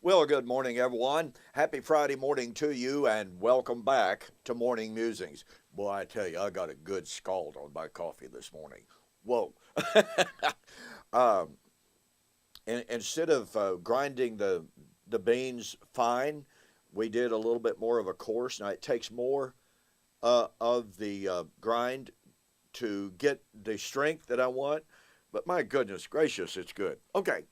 Well, good morning, everyone. Happy Friday morning to you, and welcome back to Morning Musings. Boy, I tell you, I got a good scald on my coffee this morning. Whoa. um, Instead of grinding the beans fine, we did a little bit more of a coarse. Now, it takes more of the grind to get the strength that I want, but my goodness gracious, it's good. Okay.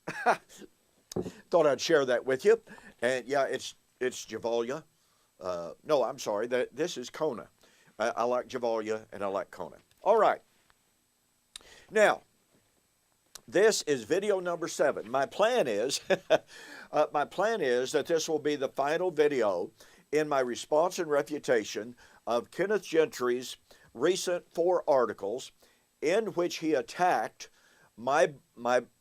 Thought I'd share that with you. And yeah, it's Javalia. No, I'm sorry. This is Kona. I like Javalia and I like Kona. All right. Now, this is video number 7. My plan is that this will be the final video in my response and refutation of Kenneth Gentry's recent 4 articles in which he attacked my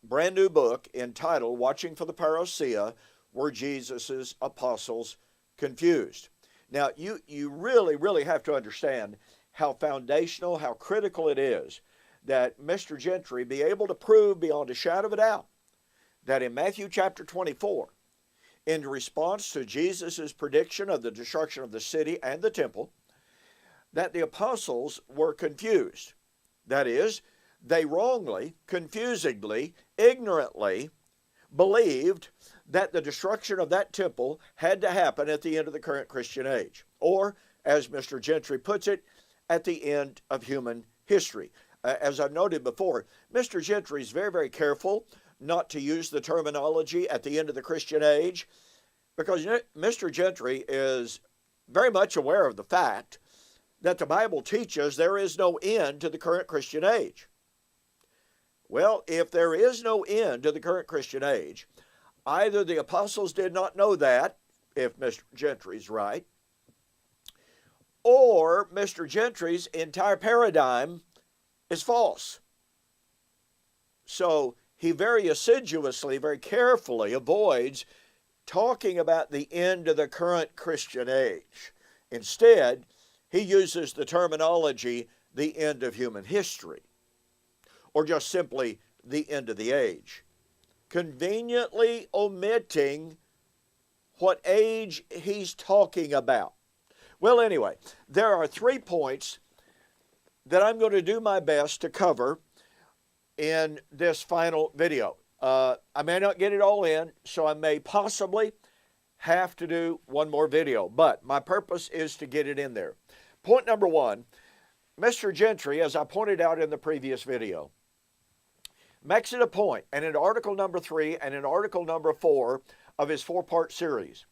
brand new book entitled Watching for the Parousia, Were Jesus' Apostles Confused? Now, you really have to understand how foundational, how critical it is that Mr. Gentry be able to prove beyond a shadow of a doubt that in Matthew chapter 24, in response to Jesus' prediction of the destruction of the city and the temple, that the apostles were confused. That is, they wrongly, confusingly, ignorantly believed that the destruction of that temple had to happen at the end of the current Christian age, or, as Mr. Gentry puts it, at the end of human history. As I've noted before, Mr. Gentry is very careful not to use the terminology at the end of the Christian age, because Mr. Gentry is very much aware of the fact that the Bible teaches there is no end to the current Christian age. Well, if there is no end to the current Christian age, either the apostles did not know that, if Mr. Gentry's right, or Mr. Gentry's entire paradigm is false. So he very assiduously, very carefully avoids talking about the end of the current Christian age. Instead, he uses the terminology, the end of human history, or just simply the end of the age, conveniently omitting what age he's talking about. Well, anyway, there are 3 points that I'm going to do my best to cover in this final video. I may not get it all in, so I may possibly have to do one more video, but my purpose is to get it in there. Point number 1, Mr. Gentry, as I pointed out in the previous video, makes it a point, and in article number 3 and in article number 4 of his 4-part series,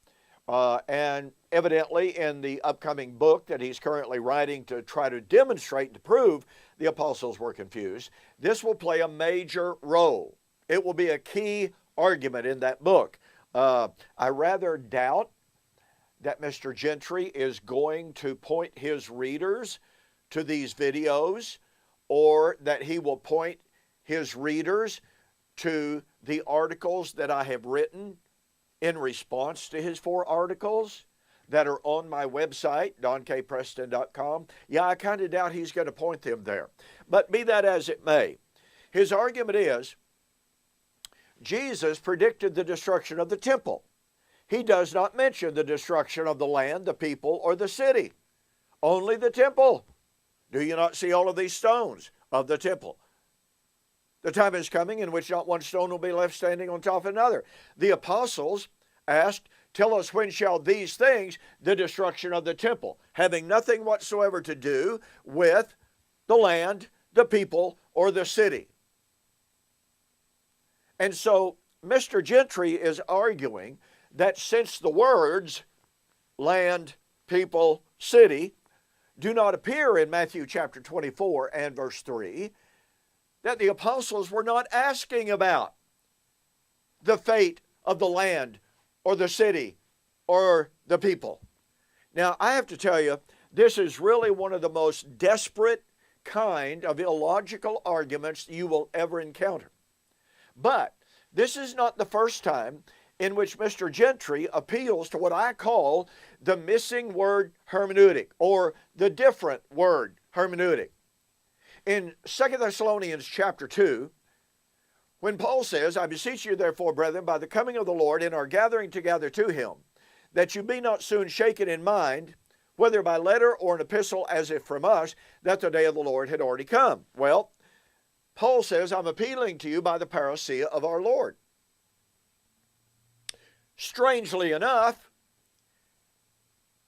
and evidently in the upcoming book that he's currently writing to try to demonstrate, to prove the apostles were confused, this will play a major role. It will be a key argument in that book. I rather doubt that Mr. Gentry is going to point his readers to these videos, or that he will point his readers to the articles that I have written in response to his 4 articles that are on my website, donkpreston.com. Yeah, I kind of doubt he's going to point them there. But be that as it may, his argument is Jesus predicted the destruction of the temple. He does not mention the destruction of the land, the people, or the city. Only the temple. Do you not see all of these stones of the temple? The time is coming in which not one stone will be left standing on top of another. The apostles asked, tell us when shall these things, the destruction of the temple, having nothing whatsoever to do with the land, the people, or the city. And so Mr. Gentry is arguing that since the words land, people, city do not appear in Matthew chapter 24 and verse 3, that the apostles were not asking about the fate of the land or the city or the people. Now, I have to tell you, this is really one of the most desperate kind of illogical arguments you will ever encounter. But this is not the first time in which Mr. Gentry appeals to what I call the missing word hermeneutic, or the different word hermeneutic. In 2 Thessalonians chapter 2, When Paul says, I beseech you therefore, brethren, by the coming of the Lord and our gathering together to him, that you be not soon shaken in mind, whether by letter or an epistle as if from us, that the day of the Lord had already come. Well, Paul says, I'm appealing to you by the parousia of our Lord. Strangely enough,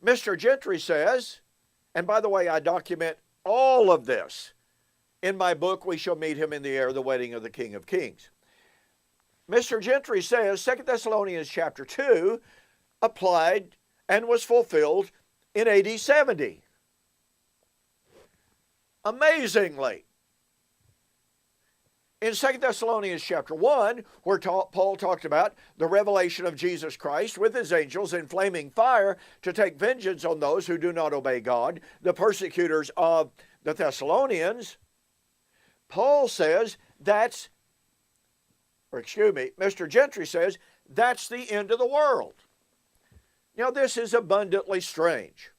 Mr. Gentry says, and by the way, I document all of this in my book, We Shall Meet Him in the Air, The Wedding of the King of Kings. Mr. Gentry says 2 Thessalonians chapter 2 applied and was fulfilled in AD 70. Amazingly. In 2 Thessalonians chapter 1, where Paul talked about the revelation of Jesus Christ with his angels in flaming fire to take vengeance on those who do not obey God, the persecutors of the Thessalonians, Paul says Mr. Gentry says that's the end of the world. Now this is abundantly strange.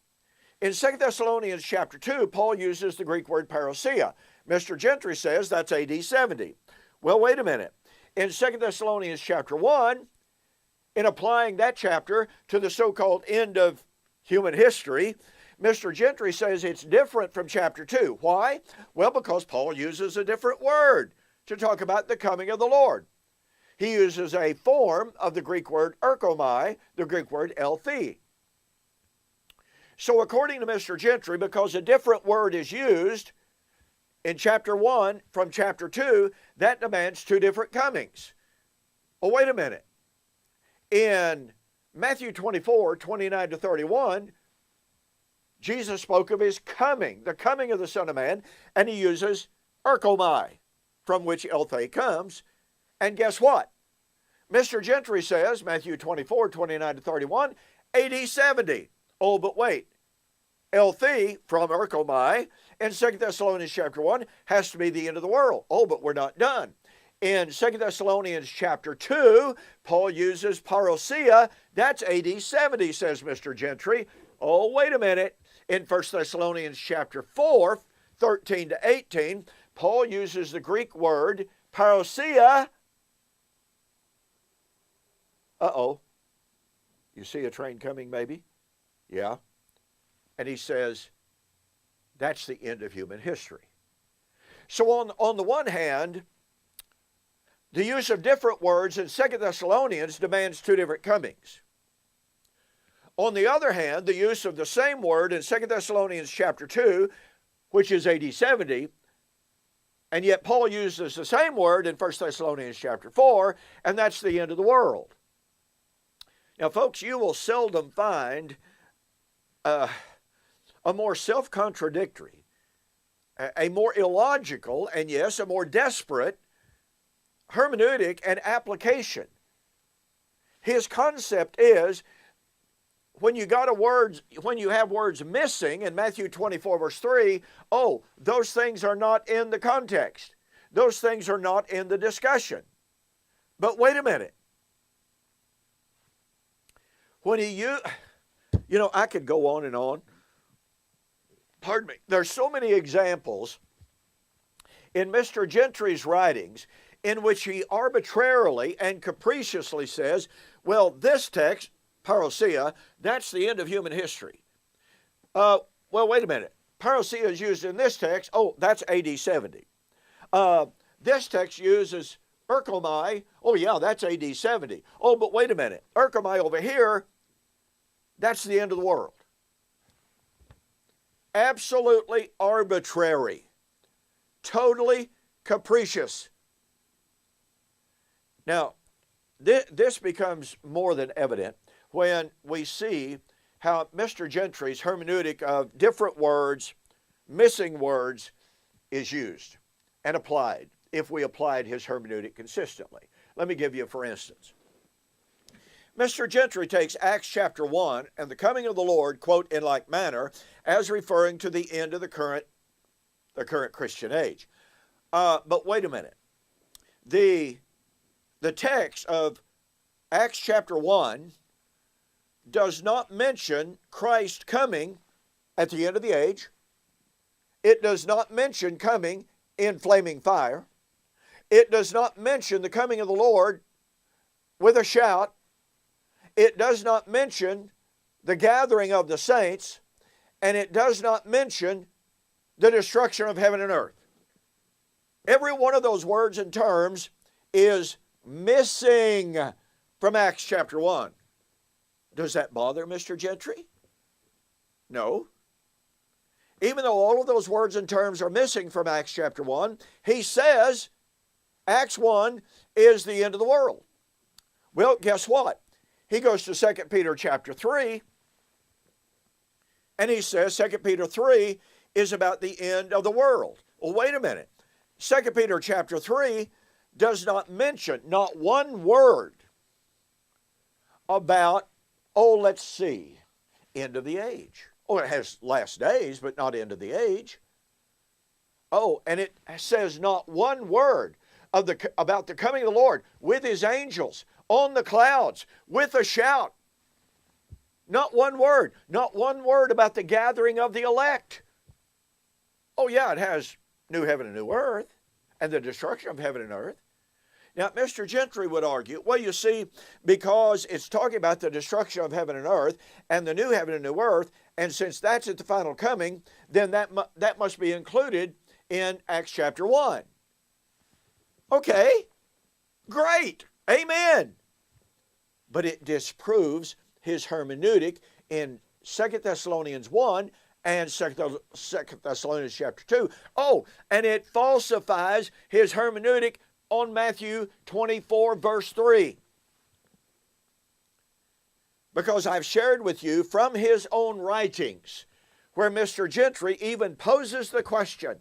In 2 Thessalonians chapter 2, Paul uses the Greek word parousia. Mr. Gentry says that's AD 70. Well, wait a minute. In 2 Thessalonians chapter 1, in applying that chapter to the so-called end of human history, Mr. Gentry says it's different from chapter 2. Why? Well, because Paul uses a different word to talk about the coming of the Lord. He uses a form of the Greek word erkomai, the Greek word elthi. So according to Mr. Gentry, because a different word is used in chapter 1 from chapter 2, that demands two different comings. Oh, wait a minute. In Matthew 24, 29 to 31, Jesus spoke of his coming, the coming of the Son of Man, and he uses erkomai, from which elthe comes. And guess what? Mr. Gentry says, Matthew 24, 29 to 31, AD 70. Oh, but wait. Elthi, from erkomai, in 2 Thessalonians chapter 1, has to be the end of the world. Oh, but we're not done. In 2 Thessalonians chapter 2, Paul uses parousia. That's AD 70, says Mr. Gentry. Oh, wait a minute. In 1 Thessalonians chapter 4, 13 to 18, Paul uses the Greek word parousia. Uh-oh. You see a train coming, maybe? Yeah. And he says, that's the end of human history. So on the one hand, the use of different words in 2 Thessalonians demands two different comings. On the other hand, the use of the same word in 2 Thessalonians chapter 2, which is AD 70, and yet Paul uses the same word in 1 Thessalonians chapter 4, and that's the end of the world. Now, folks, you will seldom find a more self-contradictory, a more illogical, and yes, a more desperate hermeneutic and application. His concept is when you have words missing in Matthew 24 verse 3, oh, those things are not in the context. Those things are not in the discussion. But wait a minute. When I could go on and on. Pardon me. There's so many examples in Mr. Gentry's writings in which he arbitrarily and capriciously says, well, this text, parousia, that's the end of human history. Well, wait a minute. Parousia is used in this text. Oh, that's AD 70. This text uses erkomai. Oh, yeah, that's AD 70. Oh, but wait a minute. Erkomai over here, that's the end of the world. Absolutely arbitrary. Totally capricious. Now, this becomes more than evident when we see how Mr. Gentry's hermeneutic of different words, missing words, is used and applied, if we applied his hermeneutic consistently. Let me give you, for instance. Mr. Gentry takes Acts chapter 1 and the coming of the Lord, quote, in like manner, as referring to the end of the current Christian age. But wait a minute. The text of Acts chapter 1 does not mention Christ coming at the end of the age. It does not mention coming in flaming fire. It does not mention the coming of the Lord with a shout. It does not mention the gathering of the saints, and it does not mention the destruction of heaven and earth. Every one of those words and terms is missing from Acts chapter 1. Does that bother Mr. Gentry? No. Even though all of those words and terms are missing from Acts chapter 1, he says Acts 1 is the end of the world. Well, guess what? He goes to 2 Peter chapter 3, and he says 2 Peter 3 is about the end of the world. Well, wait a minute. 2 Peter chapter 3 does not mention, not one word about, let's see, end of the age. Oh, it has last days, but not end of the age. Oh, and it says not one word about the coming of the Lord with his angels on the clouds with a shout. Not one word. Not one word about the gathering of the elect. Oh, yeah, it has new heaven and new earth and the destruction of heaven and earth. Now, Mr. Gentry would argue, well, you see, because it's talking about the destruction of heaven and earth and the new heaven and new earth, and since that's at the final coming, then that must be included in Acts chapter 1. Okay, great, amen. But it disproves his hermeneutic in 2 Thessalonians 1 and 2 Thessalonians chapter 2. Oh, and it falsifies his hermeneutic on Matthew 24, verse 3. Because I've shared with you from his own writings, where Mr. Gentry even poses the question,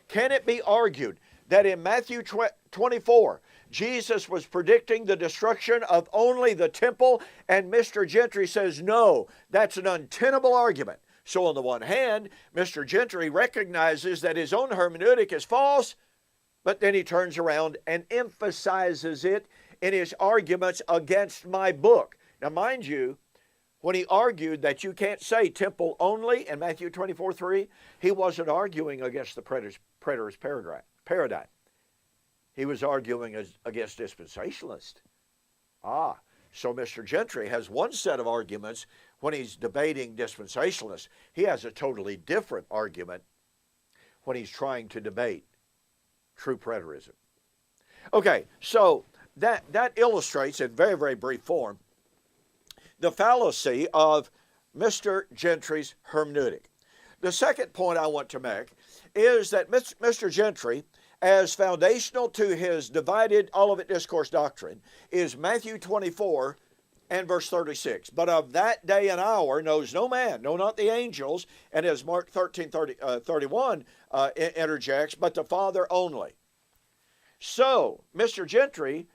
can it be argued that in Matthew 24, Jesus was predicting the destruction of only the temple, and Mr. Gentry says, no, that's an untenable argument. So on the one hand, Mr. Gentry recognizes that his own hermeneutic is false, but then he turns around and emphasizes it in his arguments against my book. Now, mind you, when he argued that you can't say temple only in Matthew 24:3, he wasn't arguing against the preterist paradigm. He was arguing against dispensationalists. So Mr. Gentry has one set of arguments when he's debating dispensationalists. He has a totally different argument when he's trying to debate true preterism. Okay, so that illustrates in very, very brief form the fallacy of Mr. Gentry's hermeneutic. The second point I want to make is that Mr. Gentry, as foundational to his divided Olivet Discourse doctrine, is Matthew 24 and verse 36. But of that day and hour knows no man, no, not the angels, and as Mark 13:31 interjects, but the Father only. So, Mr. Gentry,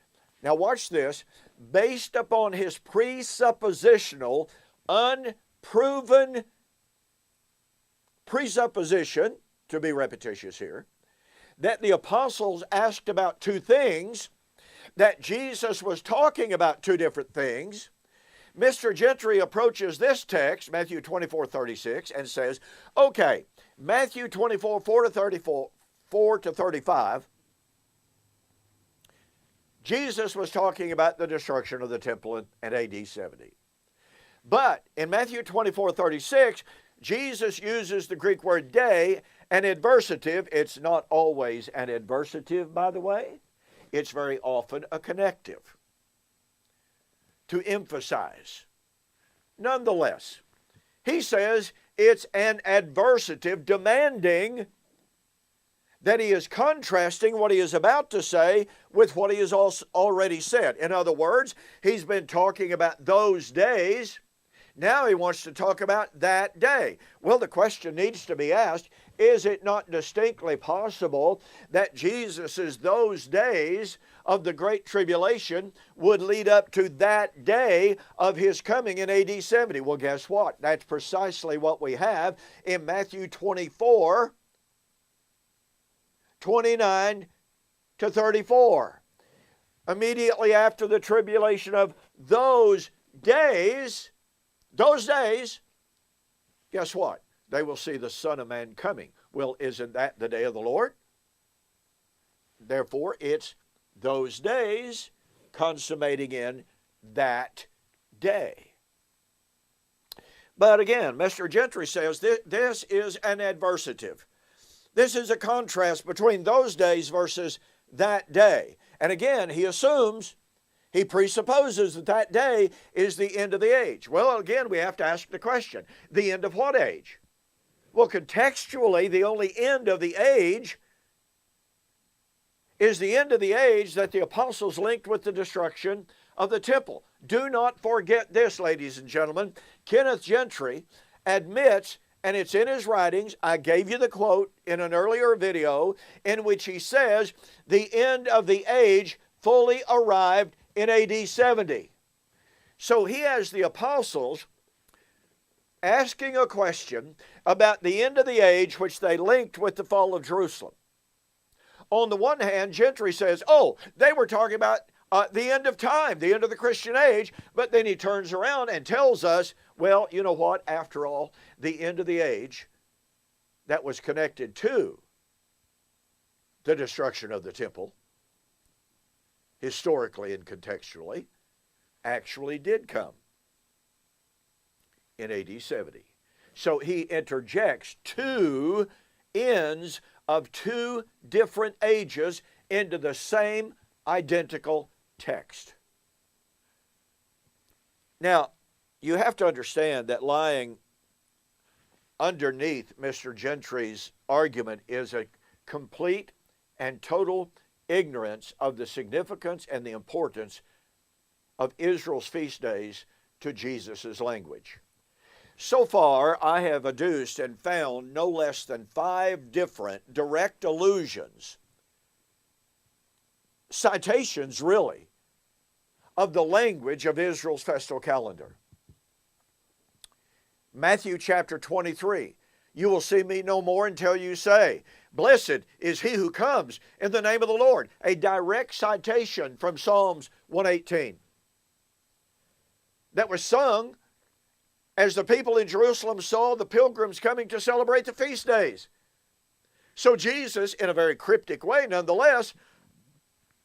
now watch this, based upon his presuppositional, unproven presupposition, to be repetitious here, that the apostles asked about two things, that Jesus was talking about two different things, Mr. Gentry approaches this text, Matthew 24:36, and says, okay, Matthew 24, 4 to 35, Jesus was talking about the destruction of the temple in AD 70. But in Matthew 24:36, Jesus uses the Greek word day, an adversative. It's not always an adversative, by the way. It's very often a connective to emphasize. Nonetheless, he says it's an adversative demanding that he is contrasting what he is about to say with what he has already said. In other words, he's been talking about those days. Now he wants to talk about that day. Well, the question needs to be asked, is it not distinctly possible that Jesus' those days of the Great Tribulation would lead up to that day of his coming in AD 70? Well, guess what? That's precisely what we have in Matthew 24, 29 to 34. Immediately after the tribulation of those days, guess what? They will see the Son of Man coming. Well, isn't that the day of the Lord? Therefore, it's those days consummating in that day. But again, Mr. Gentry says this is an adversative. This is a contrast between those days versus that day. And again, he presupposes that that day is the end of the age. Well, again, we have to ask the question, the end of what age? Well, contextually, the only end of the age is the end of the age that the apostles linked with the destruction of the temple. Do not forget this, ladies and gentlemen. Kenneth Gentry admits, and it's in his writings, I gave you the quote in an earlier video, in which he says the end of the age fully arrived in AD 70. So he has the apostles asking a question about the end of the age, which they linked with the fall of Jerusalem. On the one hand, Gentry says, oh, they were talking about the end of time, the end of the Christian age, but then he turns around and tells us, well, you know what, after all, the end of the age that was connected to the destruction of the temple, historically and contextually, actually did come in AD 70. So he interjects two ends of two different ages into the same identical text. Now, you have to understand that lying underneath Mr. Gentry's argument is a complete and total ignorance of the significance and the importance of Israel's feast days to Jesus' language. So far, I have adduced and found no less than 5 different direct allusions, citations really, of the language of Israel's festal calendar. Matthew chapter 23, you will see me no more until you say, blessed is he who comes in the name of the Lord. A direct citation from Psalms 118 that was sung as the people in Jerusalem saw the pilgrims coming to celebrate the feast days. So Jesus, in a very cryptic way nonetheless,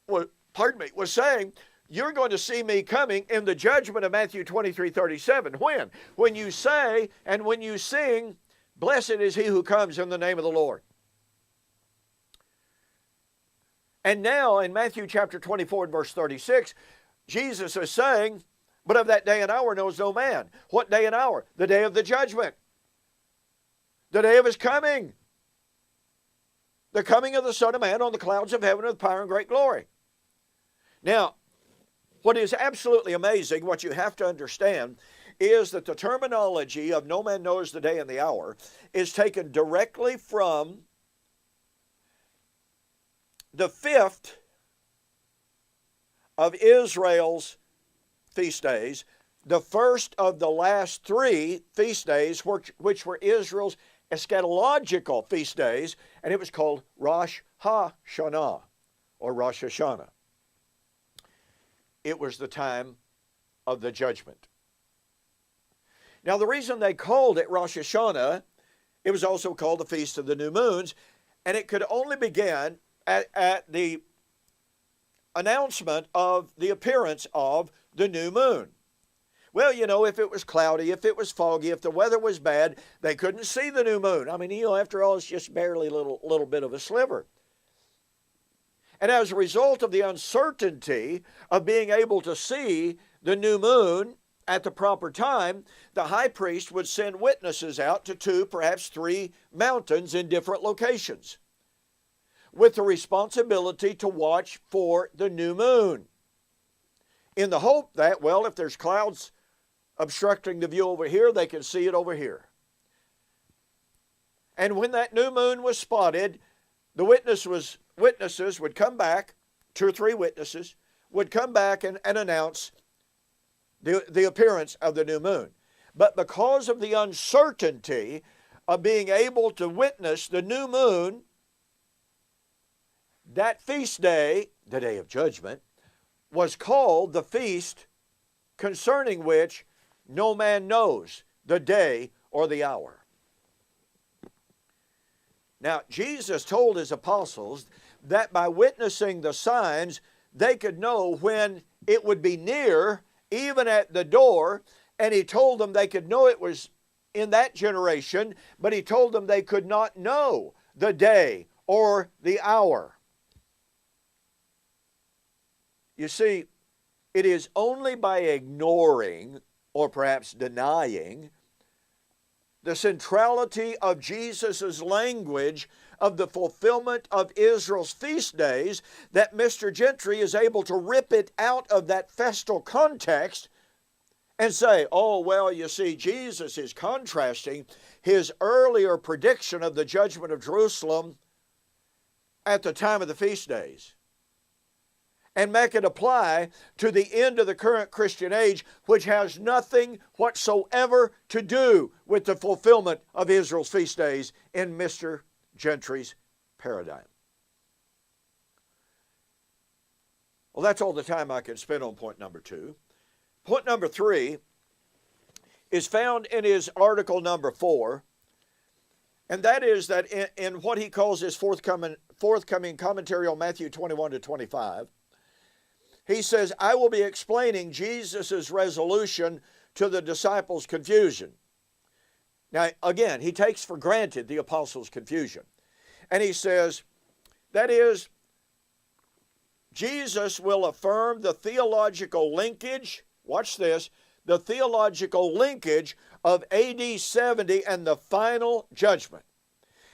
was saying, you're going to see me coming in the judgment of Matthew 23:37. When? When you say and when you sing, blessed is he who comes in the name of the Lord. And now in Matthew chapter 24 and verse 36, Jesus is saying, but of that day and hour knows no man. What day and hour? The day of the judgment. The day of his coming. The coming of the Son of Man on the clouds of heaven with power and great glory. Now, what is absolutely amazing, what you have to understand, is that the terminology of no man knows the day and the hour is taken directly from the 5th of Israel's feast days, the first of the last 3 feast days, which were Israel's eschatological feast days, and it was called Rosh Hashanah, or Rosh Hashanah. It was the time of the judgment. Now, the reason they called it Rosh Hashanah, it was also called the Feast of the New Moons, and it could only begin at the announcement of the appearance of the new moon. Well, you know, if it was cloudy, if it was foggy, if the weather was bad, they couldn't see the new moon. I mean, you know, after all, it's just barely a little bit of a sliver. And as a result of the uncertainty of being able to see the new moon at the proper time, the high priest would send witnesses out to 2, perhaps 3 mountains in different locations with the responsibility to watch for the new moon, in the hope that, well, if there's clouds obstructing the view over here, they can see it over here. And when that new moon was spotted, the witnesses would come back, 2 or 3 witnesses, would come back and announce the appearance of the new moon. But because of the uncertainty of being able to witness the new moon, that feast day, the day of judgment, was called the feast concerning which no man knows the day or the hour. Now, Jesus told his apostles that by witnessing the signs, they could know when it would be near, even at the door. And he told them they could know it was in that generation, but he told them they could not know the day or the hour. You see, it is only by ignoring, or perhaps denying, the centrality of Jesus' language of the fulfillment of Israel's feast days that Mr. Gentry is able to rip it out of that festal context and say, oh, well, you see, Jesus is contrasting his earlier prediction of the judgment of Jerusalem at the time of the feast days, and make it apply to the end of the current Christian age, which has nothing whatsoever to do with the fulfillment of Israel's feast days in Mr. Gentry's paradigm. Well, that's all the time I can spend on point number 2. Point number 3 is found in his article number 4, and that is that in what he calls his forthcoming commentary on Matthew 21 to 25, he says, I will be explaining Jesus' resolution to the disciples' confusion. Now, again, he takes for granted the apostles' confusion. And he says, that is, Jesus will affirm the theological linkage, watch this, the theological linkage of AD 70 and the final judgment.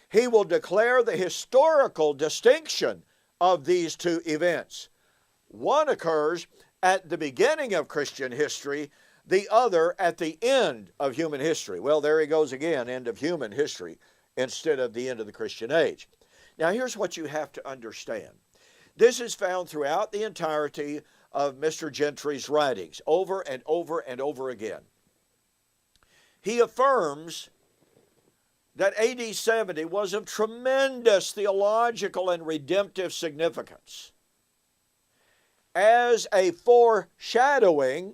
He will declare the historical distinction of these two events. One occurs at the beginning of Christian history, the other at the end of human history. Well, there he goes again, end of human history, instead of the end of the Christian age. Now, here's what you have to understand. This is found throughout the entirety of Mr. Gentry's writings, over and over and over again. He affirms that AD 70 was of tremendous theological and redemptive significance as a foreshadowing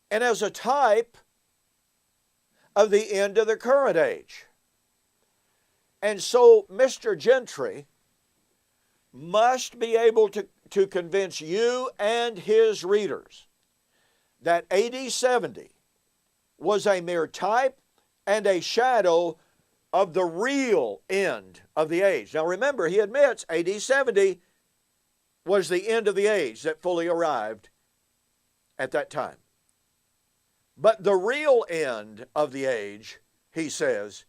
and as a type of the end of the current age. And so Mr. Gentry must be able to convince you and his readers that AD 70 was a mere type and a shadow of the real end of the age. Now remember, he admits AD 70 was the end of the age that fully arrived at that time. But the real end of the age, he says,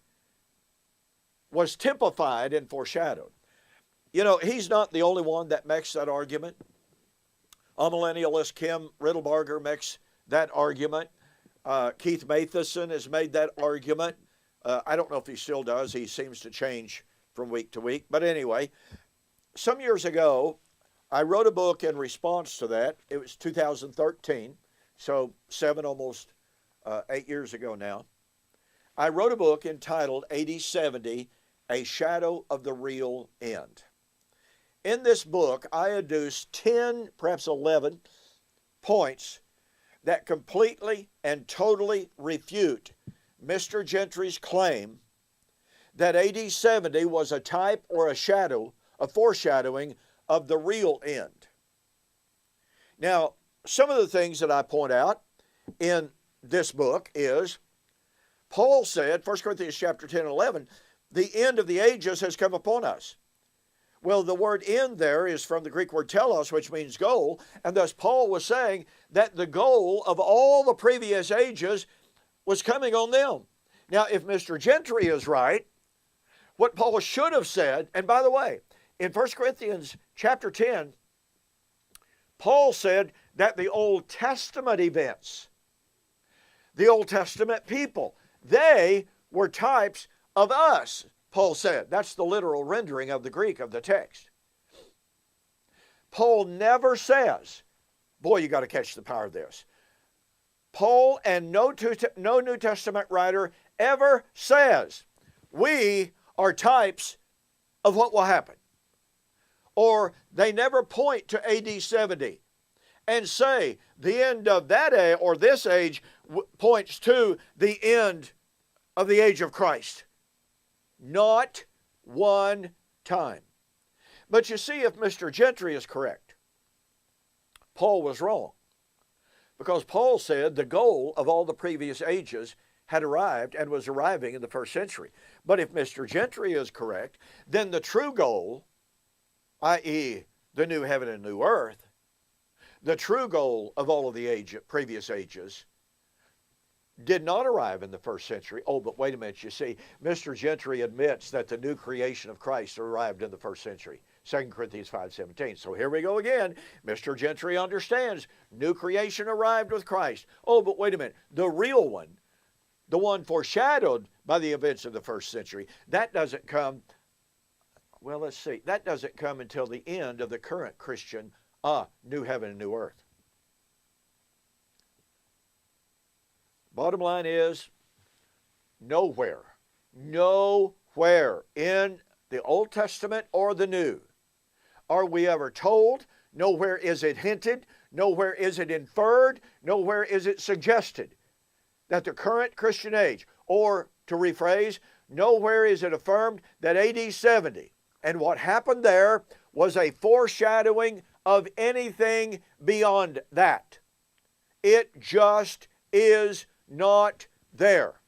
was typified and foreshadowed. You know, he's not the only one that makes that argument. Amillennialist Kim Riddlebarger makes that argument. Keith Matheson has made that argument. I don't know if he still does. He seems to change from week to week. But anyway, some years ago, I wrote a book in response to that. It was 2013, so almost 8 years ago now. I wrote a book entitled AD 70, A Shadow of the Real End. In this book, I adduced 10, perhaps 11 points that completely and totally refute Mr. Gentry's claim that AD 70 was a type or a shadow, a foreshadowing of the real end. Now, some of the things that I point out in this book is, Paul said, 1 Corinthians chapter 10 and 11, the end of the ages has come upon us. Well, the word end there is from the Greek word telos, which means goal, and thus Paul was saying that the goal of all the previous ages was coming on them. Now, if Mr. Gentry is right, what Paul should have said, and by the way, in 1 Corinthians chapter 10, Paul said that the Old Testament events, the Old Testament people, they were types of us, Paul said. That's the literal rendering of the Greek of the text. Paul never says, boy, you got to catch the power of this. Paul and no New Testament writer ever says, we are types of what will happen. Or they never point to AD 70 and say the end of that age or this age points to the end of the age of Christ. Not one time. But you see, if Mr. Gentry is correct, Paul was wrong. Because Paul said the goal of all the previous ages had arrived and was arriving in the first century. But if Mr. Gentry is correct, then the true goal, i.e. the new heaven and new earth, the true goal of all of the previous ages did not arrive in the first century. Oh, but wait a minute, you see, Mr. Gentry admits that the new creation of Christ arrived in the first century. 2 Corinthians 5:17. So here we go again. Mr. Gentry understands new creation arrived with Christ. Oh, but wait a minute. The real one, the one foreshadowed by the events of the first century, that doesn't come, well, let's see, that doesn't come until the end of the current Christian new heaven and new earth. Bottom line is, nowhere in the Old Testament or the New are we ever told, nowhere is it hinted, nowhere is it inferred, nowhere is it suggested that the current Christian age, or to rephrase, nowhere is it affirmed that AD 70 and what happened there was a foreshadowing of anything beyond that. It just is not there.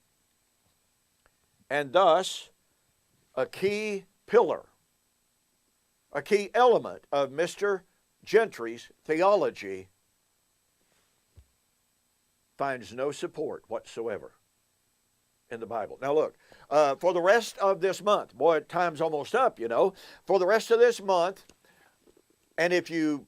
And thus, a key pillar, a key element of Mr. Gentry's theology finds no support whatsoever in the Bible. Now look, for the rest of this month, boy, time's almost up, you know. For the rest of this month, and if you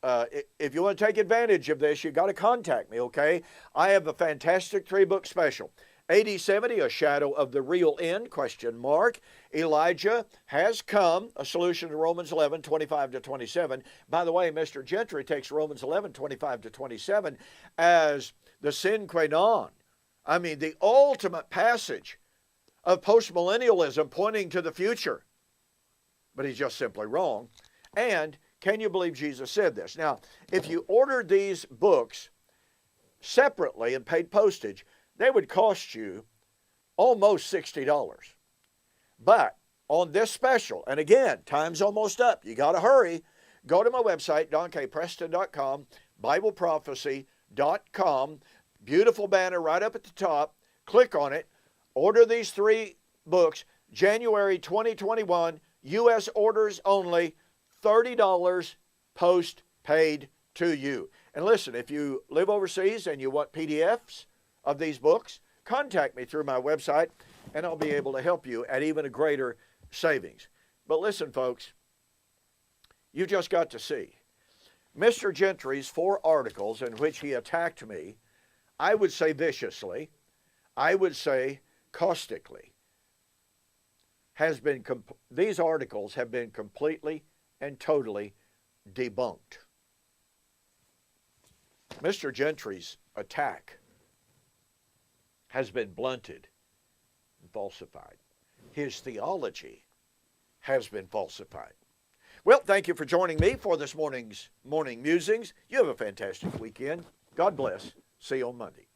want to take advantage of this, you got to contact me, okay? I have a fantastic 3-book special. AD 70, A Shadow of the Real End, ? Elijah Has Come, a solution to Romans 11, 25 to 27. By the way, Mr. Gentry takes Romans 11, 25 to 27 as the sine qua non. I mean, the ultimate passage of postmillennialism pointing to the future. But he's just simply wrong. And can you believe Jesus said this? Now, if you ordered these books separately and paid postage, they would cost you almost $60. But on this special, and again, time's almost up. You got to hurry. Go to my website, donkpreston.com, BibleProphecy.com. Beautiful banner right up at the top. Click on it. Order these 3 books. January 2021, U.S. orders only. $30 post-paid to you. And listen, if you live overseas and you want PDFs of these books, contact me through my website and I'll be able to help you at even a greater savings. But listen, folks, you just got to see Mr. Gentry's 4 articles in which he attacked me, I would say viciously, I would say caustically, these articles have been completely and totally debunked. Mr. Gentry's attack has been blunted and falsified. His theology has been falsified. Well, thank you for joining me for this morning's Morning Musings. You have a fantastic weekend. God bless. See you on Monday.